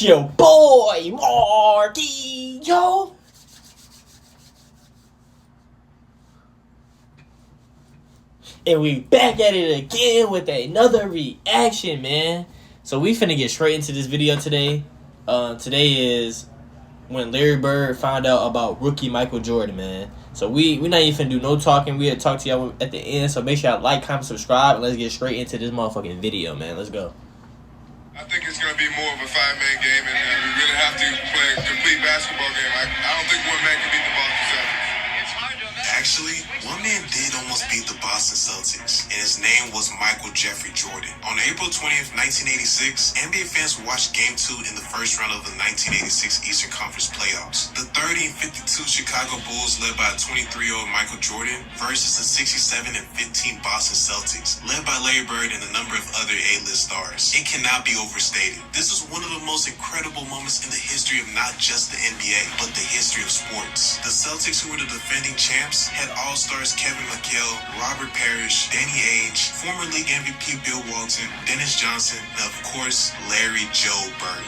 It's your boy, Marty, yo. And we back at it again with another reaction, man. So we finna get straight into this video today. Today is when Larry Bird found out about rookie Michael Jordan, man. So we not even finna do no talking. We'll talk to y'all at the end. So make sure y'all like, comment, subscribe, and let's get straight into this motherfucking video, man. Let's go. I think it's going to be more of a five-man game, and we really have to play a complete basketball game. I don't think one man can beat the Boston Celtics. Actually, one man did almost beat the Boston Celtics, and his name was Michael Jeffrey Jordan. On April 20th, 1986, NBA fans watched Game 2 in the first round of the 1986 Eastern Conference playoffs. The 30-52 Chicago Bulls, led by a 23-year-old Michael Jordan, versus the 67-15 Boston Celtics, led by Larry Bird and a number of other A-list stars. It cannot be overstated. This was one of the most incredible moments in the history of not just the NBA, but the history of sports. The Celtics, who were the defending champs, had all-stars Kevin McHale, Robert Parrish, Danny Ainge, former league MVP Bill Walton, Dennis Johnson, and of course, Larry Joe Bird,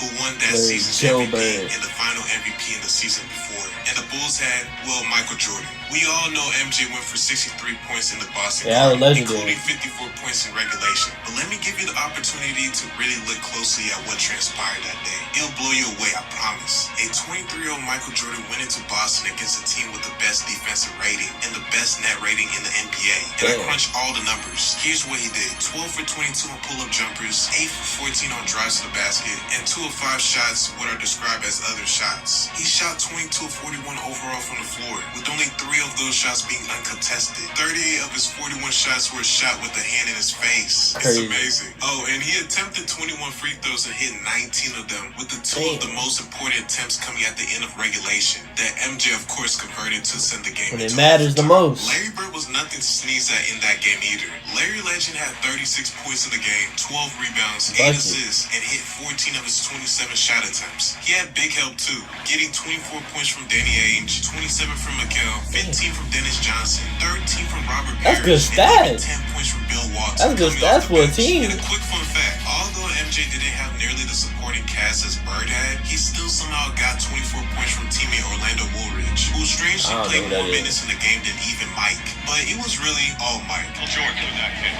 who won that season's MVP and the final MVP in the season before. And the Bulls had, well, Michael Jordan. We all know MJ went for 63 points in the Boston Garden, including 54 points in regulation. But let me give you the opportunity to really look closely at what transpired that day. It'll blow you away, I promise. A 23-year-old Michael Jordan went into Boston against a team with the best defensive rating and the best net rating in the NBA. And I crunched all the numbers. Here's what he did. 12 for 22 on pull-up jumpers, 8 for 14 on drives to the basket, and 2 of 5 shots what are described as other shots. He shot 22 of 41 overall from the floor, with only 3 of those shots being uncontested. 38 of his 41 shots were shot with the hand in his face. It's amazing. Oh, and he attempted 21 free throws and hit 19 of them, with the 2 of the most important attempts coming at the end of regulation, that MJ of course converted to send the game when into it matters the most. Larry Bird was nothing to sneeze at in that game either. Larry Legend had 36 points in the game, 12 rebounds, 8 assists, and hit 14 of his 27 shot attempts. He had big help too, getting 24 points from Danny Ainge, 27 from McHale, 15 from Dennis Johnson, 13 from Robert Parrish, that's good stats. And 10 points from Bill Walton. That's good stats for a team. And a quick fun fact, although MJ didn't have nearly the supporting cast as Bird had, he still somehow got 24 points from teammate Orlando Woolridge, who strangely played more minutes in the game than even Mike. But it was really all Mike. Jordan in that case.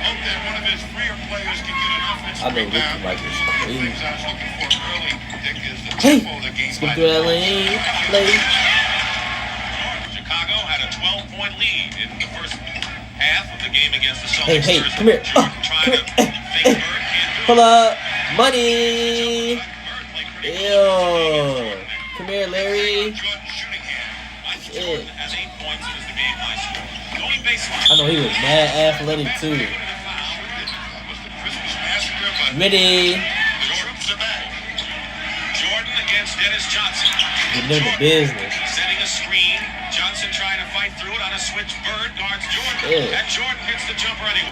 Hope that one of his freer players can get an offensive rebound. Mike is crazy. Things I was looking for early, Dick, is the Hey, tempo of the game. skip through that lane. Chicago had a 12-point lead in the first half of the game against the Celtics. Hey, come here. Pull up. Money. Ew. Come here, Larry. Shit. I know he was mad athletic too. Ready. Jordan against Dennis Johnson. Getting in the business. Setting a screen. Johnson trying to fight through it on a switch. Bird guards Jordan. And Jordan hits the jumper anyway.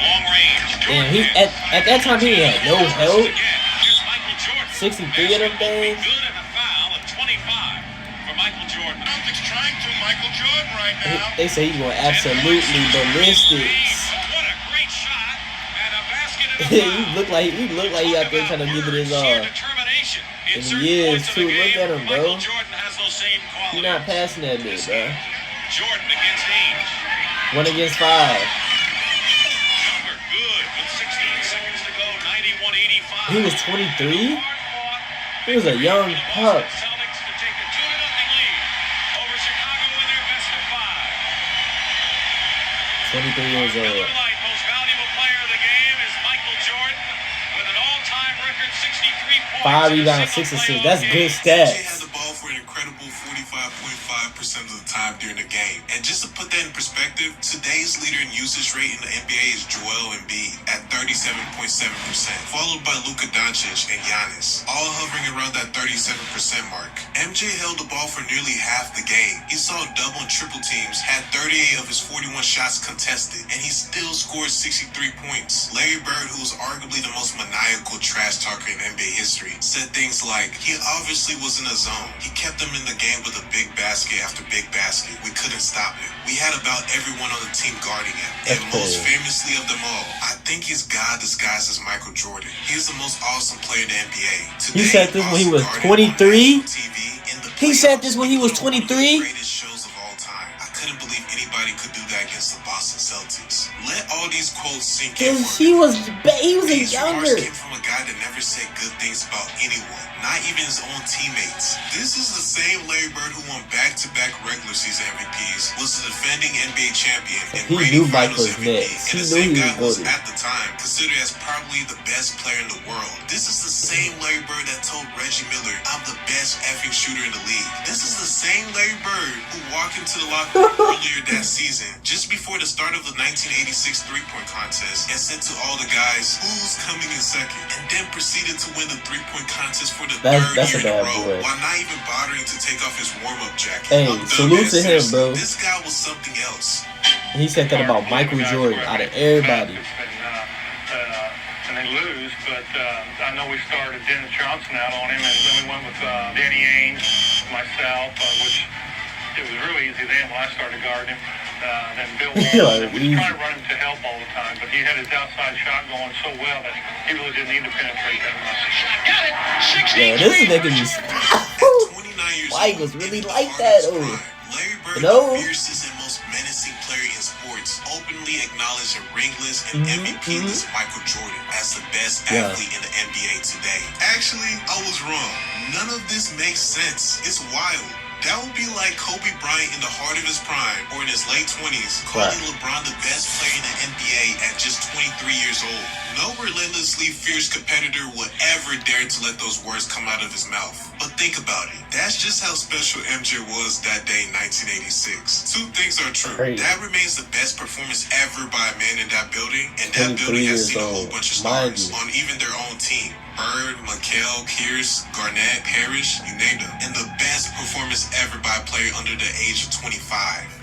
Long range. And he at that time he had no help. 63 of them things. Good and a foul at 25 for Michael Jordan. Celtics trying to Michael Jordan right now. They say he's going absolutely ballistics. What a great shot and a basket and a he foul. look like he out there trying to give it his all. And he is too. Look at him, bro. He's not passing that bit, bro. Jordan against Ainge. 1 against 5. Jumper good with 16 seconds to go. 91-85. He was 23. He was a young pup. Celtics to take a 2-0 lead over Chicago in their best of 5. 23 years old. Most valuable player of the game is Michael Jordan with an all-time record 63 points. 5 rebounds, 6 assists. That's good stats. He had the ball for an incredible 45.5% of the time during the game. And just to put that in perspective, today's leader in usage rate in the NBA is Joel Embiid at 37.7%, followed by Luka Doncic and Giannis, all hovering around that 37% mark. MJ held the ball for nearly half the game. He saw double and triple teams, had 38 of his 41 shots contested, and he still scored 63 points. Larry Bird, who was arguably the most maniacal trash talker in NBA history, said things like, he obviously was in a zone. He kept them in the game with a big basket after big basket. We couldn't stop him. We had about everyone on a team guarding him. That's And most crazy. famously of them all, I think he's God disguised as Michael Jordan. He's the most awesome player in the NBA. Today, He said this when he was Austin guarded on 23? national TV in the He said playoffs this when he was became one of the 23? greatest shows of all time. I couldn't believe anybody could do that against the Boston Celtics. Let all these quotes sink in. Cause for he a was minute. he was a These remarks younger. came from a guy that never said good things about anyone, not even his own teammates. This is the same Larry Bird who won back-to-back regular season MVPs, was the defending NBA champion, and He reigning knew Mike Finals was MVP, next. and He the knew same he guy was was goated. at the time considered as probably the best player in the world. This is the same Larry Bird that told Reggie Miller, "I'm the best effing shooter in the league." This is the same Larry Bird who walked into the locker room earlier that season, just before the start of the 1986 three-point contest, and said to all the guys, "Who's coming in second?" and then proceeded to win the three-point contest for the That's third a year in a bad row, boy. while not even bothering to take off his warm-up jacket. Hey, I'm done, salute man. to him, Seriously, bro. This guy was something else. He said that about Michael Jordan out of everybody. And they lose, but I know we started Dennis Johnson out on him, and then we went with Danny Ainge, myself, which it was really easy then when I started guarding him. Then Bill Walton, we was trying to run him to help all the time, but he had his outside shot going so well that he really didn't need to penetrate that much. Got it! 16 Yeah, this is making me. At 29 years Mike old, was really in the like heart that, of his oh. prime, Larry Bird, You know? the fiercest and most menacing player in sports, openly acknowledged a ringless and MVP-less Michael Jordan as the best Yeah. athlete in the NBA today. Actually, I was wrong. None of this makes sense. It's wild. That would be like Kobe Bryant in the heart of his prime, or in his late 20s, calling Right. LeBron the best player in the NBA at just 23 years old. No relentlessly fierce competitor would ever dare to let those words come out of his mouth. But think about it. That's just how special MJ was that day in 1986. Two things are true. Crazy. That remains the best performance ever by a man in that building, and that 23 building has years seen a whole old. bunch of Mind stars you. on even their own team. Bird, McHale, Pierce, Garnett, Parrish, you named them. And the best performance ever by a player under the age of 25.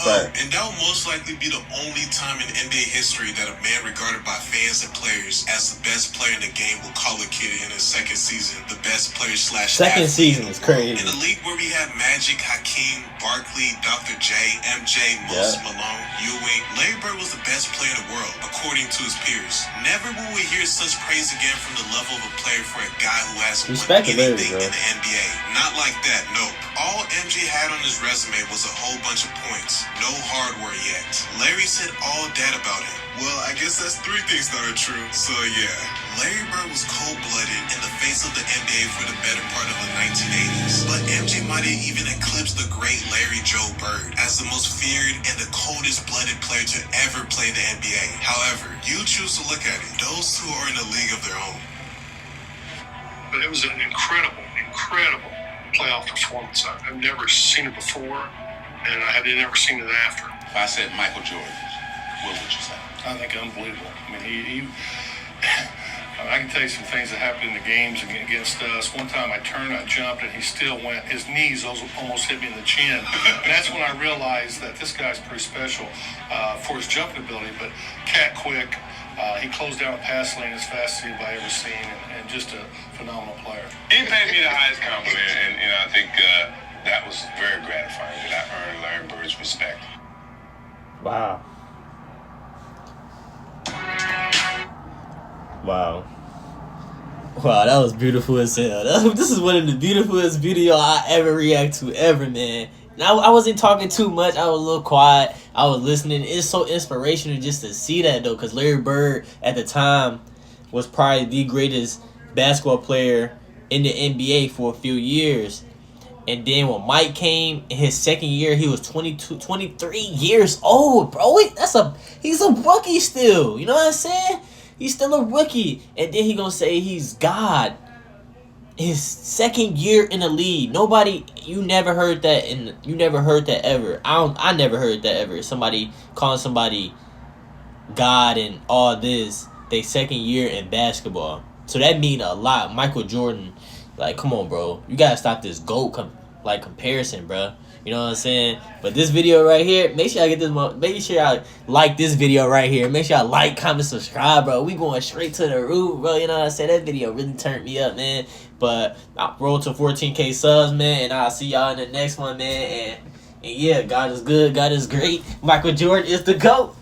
Right. And that will most likely be the only time in NBA history that a man regarded by fans and players as the best player in the game will call a kid in his second season the best player / Second athlete season in is the world. crazy. In a league where we have Magic, Hakeem, Barkley, Dr. J, MJ, Moses Yeah. Malone, Ewing, Larry Bird was the best player in the world, according to his peers. Never will we hear such praise again from the level of a player for a guy who hasn't Respect won to Larry, anything bro. in the NBA. Not like that, nope. All MJ had on his resume was a whole bunch of points. No hardware yet. Larry said all that about him. Well, I guess that's three things that are true. So yeah, Larry Bird was cold-blooded in the face of the NBA for the better part of the 1980s. But MJ might have even eclipsed the great Larry Joe Bird as the most feared and the coldest-blooded player to ever play in the NBA. However, you choose to look at it. Those two are in a league of their own. But it was an incredible playoff performance. I've never seen it before, and I had never seen it after. If I said Michael Jordan, what would you say? I think unbelievable. I mean, he I can tell you some things that happened in the games against us. One time I turned, I jumped, and he still went. His knees almost hit me in the chin. And that's when I realized that this guy's pretty special for his jumping ability, but cat quick. He closed down a pass lane as fast as anybody ever seen, and just a phenomenal player. He paid me the highest compliment, and I think that was very gratifying that I earned Larry Bird's respect. Wow. Wow. Wow, that was beautiful as hell. This is one of the beautifulest video I ever react to ever, man. Now I wasn't talking too much. I was a little quiet. I was listening. It's so inspirational just to see that though, because Larry Bird at the time was probably the greatest basketball player in the NBA for a few years. And then when Mike came in his second year, he was 23 years old, bro. He's a rookie still. You know what I'm saying? He's still a rookie. And then he gonna say he's God. His second year in the league. You never heard that ever. I never heard that ever. Somebody calling somebody God and all this. They second year in basketball. So that mean a lot. Michael Jordan, like, come on, bro. You gotta stop this GOAT comparison, bro. You know what I'm saying? But this video right here, make sure y'all like this video right here. Make sure y'all like, comment, subscribe, bro. We going straight to the roof, bro. You know what I'm saying? That video really turned me up, man. But I rolled to 14K subs, man. And I'll see y'all in the next one, man. And And yeah, God is good. God is great. Michael Jordan is the GOAT.